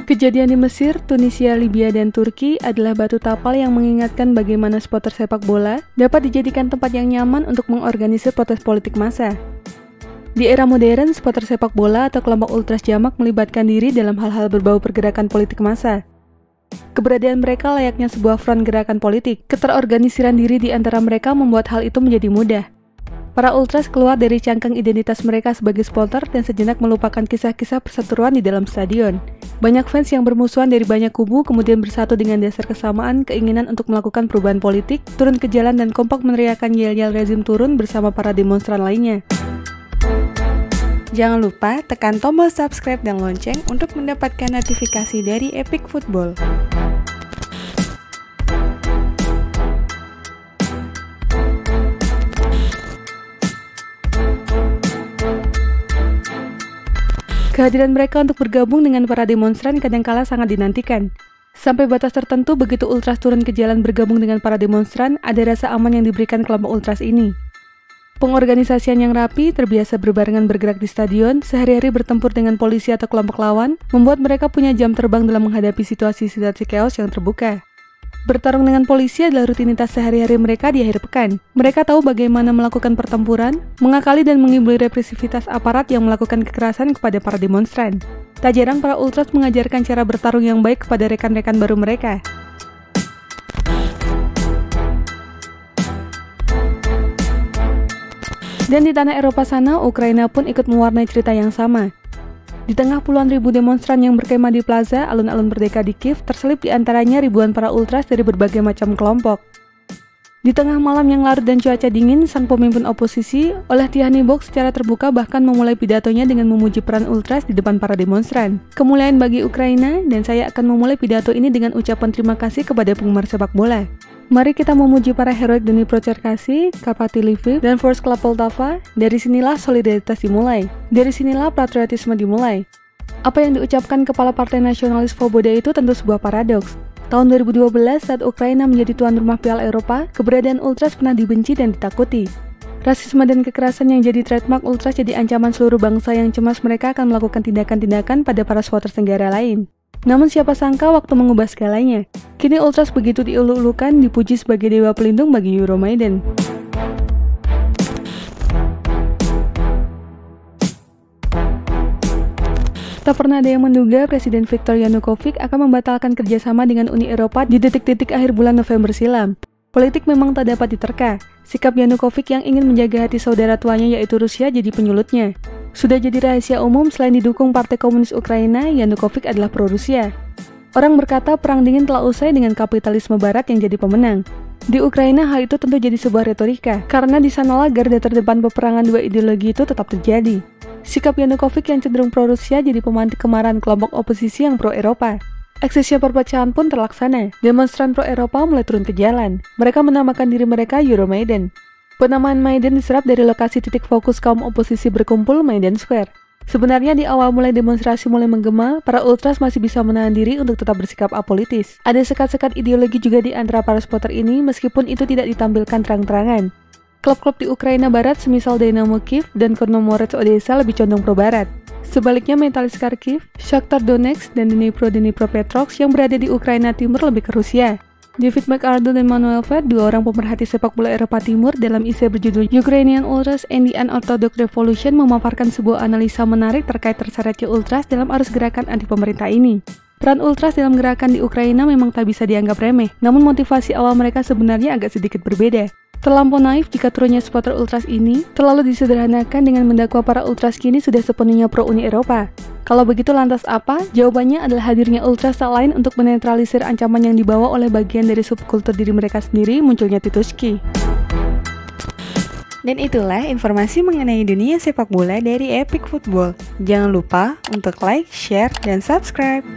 Kejadian di Mesir, Tunisia, Libya, dan Turki adalah batu tapal yang mengingatkan bagaimana supporter sepak bola dapat dijadikan tempat yang nyaman untuk mengorganisir protes politik massa. Di era modern, supporter sepak bola atau kelompok ultras jamak melibatkan diri dalam hal-hal berbau pergerakan politik massa. Keberadaan mereka layaknya sebuah front gerakan politik. Keterorganisiran diri di antara mereka membuat hal itu menjadi mudah. Para ultras keluar dari cangkang identitas mereka sebagai supporter dan sejenak melupakan kisah-kisah perseteruan di dalam stadion. Banyak fans yang bermusuhan dari banyak kubu kemudian bersatu dengan dasar kesamaan keinginan untuk melakukan perubahan politik, turun ke jalan dan kompak meneriakan yel-yel rezim turun bersama para demonstran lainnya. Jangan lupa tekan tombol subscribe dan lonceng untuk mendapatkan notifikasi dari Epic Football. Kehadiran mereka untuk bergabung dengan para demonstran kadangkala sangat dinantikan. Sampai batas tertentu begitu ultras turun ke jalan bergabung dengan para demonstran, ada rasa aman yang diberikan kelompok ultras ini. Pengorganisasian yang rapi, terbiasa berbarengan bergerak di stadion, sehari-hari bertempur dengan polisi atau kelompok lawan, membuat mereka punya jam terbang dalam menghadapi situasi-situasi chaos yang terbuka. Bertarung dengan polisi adalah rutinitas sehari-hari mereka di akhir pekan. Mereka tahu bagaimana melakukan pertempuran, mengakali dan mengibuli represivitas aparat yang melakukan kekerasan kepada para demonstran. Tak jarang para ultras mengajarkan cara bertarung yang baik kepada rekan-rekan baru mereka. Dan di tanah Eropa sana, Ukraina pun ikut mewarnai cerita yang sama. Di tengah puluhan ribu demonstran yang berkemah di plaza alun-alun Merdeka di Kiev, terselip di antaranya ribuan para ultras dari berbagai macam kelompok. Di tengah malam yang larut dan cuaca dingin, sang pemimpin oposisi, Oleg Tyahnybok secara terbuka bahkan memulai pidatonya dengan memuji peran ultras di depan para demonstran. Kemuliaan bagi Ukraina, dan saya akan memulai pidato ini dengan ucapan terima kasih kepada penggemar sepak bola. Mari kita memuji para heroik Dnipro-Cherkasy, Karpaty Lviv, dan Force Club Poltava. Dari sinilah solidaritas dimulai. Dari sinilah patriotisme dimulai. Apa yang diucapkan Kepala Partai Nasionalis Svoboda itu tentu sebuah paradoks. Tahun 2012, saat Ukraina menjadi tuan rumah Piala Eropa, keberadaan ultras pernah dibenci dan ditakuti. Rasisme dan kekerasan yang jadi trademark ultras jadi ancaman seluruh bangsa yang cemas mereka akan melakukan tindakan-tindakan pada para supporter negara lain. Namun siapa sangka waktu mengubah segalanya. Kini ultras begitu diulu-ulukan, dipuji sebagai dewa pelindung bagi Euromaidan. Tak pernah ada yang menduga Presiden Viktor Yanukovych akan membatalkan kerjasama dengan Uni Eropa di detik-detik akhir bulan November silam. Politik memang tak dapat diterka. Sikap Yanukovych yang ingin menjaga hati saudara tuanya yaitu Rusia jadi penyulutnya. Sudah jadi rahasia umum, selain didukung Partai Komunis Ukraina, Yanukovych adalah pro-Rusia. Orang berkata perang dingin telah usai dengan kapitalisme barat yang jadi pemenang. Di Ukraina hal itu tentu jadi sebuah retorika, karena di sanalah garda terdepan peperangan dua ideologi itu tetap terjadi. Sikap Yanukovych yang cenderung pro-Rusia jadi pemantik kemarahan kelompok oposisi yang pro-Eropa. Eksesnya perpecahan pun terlaksana. Demonstran pro-Eropa mulai turun ke jalan. Mereka menamakan diri mereka Euromaidan. Penamaan Maidan diserap dari lokasi titik fokus kaum oposisi berkumpul, Maidan Square. Sebenarnya di awal mulai demonstrasi mulai menggema, para ultras masih bisa menahan diri untuk tetap bersikap apolitis. Ada sekat-sekat ideologi juga di antara para supporter ini meskipun itu tidak ditampilkan terang-terangan. Klub-klub di Ukraina Barat semisal Dynamo Kiev dan Chornomorets Odessa lebih condong pro-barat. Sebaliknya Metalist Kharkiv, Shakhtar Donetsk, dan Dnipropetrovsk yang berada di Ukraina Timur lebih ke Rusia. David McArdle dan Manuel Fett, dua orang pemerhati sepak bola Eropa Timur, dalam esai berjudul Ukrainian Ultras and the Unorthodox Revolution memaparkan sebuah analisa menarik terkait terseretnya ultras dalam arus gerakan anti pemerintah ini. Peran ultras dalam gerakan di Ukraina memang tak bisa dianggap remeh, namun motivasi awal mereka sebenarnya agak sedikit berbeda. Terlampau naif jika turunnya supporter ultras ini terlalu disederhanakan dengan mendakwa para ultras kini sudah sepenuhnya pro Uni Eropa. Kalau begitu lantas apa? Jawabannya adalah hadirnya ultras tak lain untuk menetralisir ancaman yang dibawa oleh bagian dari subkultur diri mereka sendiri, munculnya Titushky. Dan itulah informasi mengenai dunia sepak bola dari Epic Football. Jangan lupa untuk like, share, dan subscribe.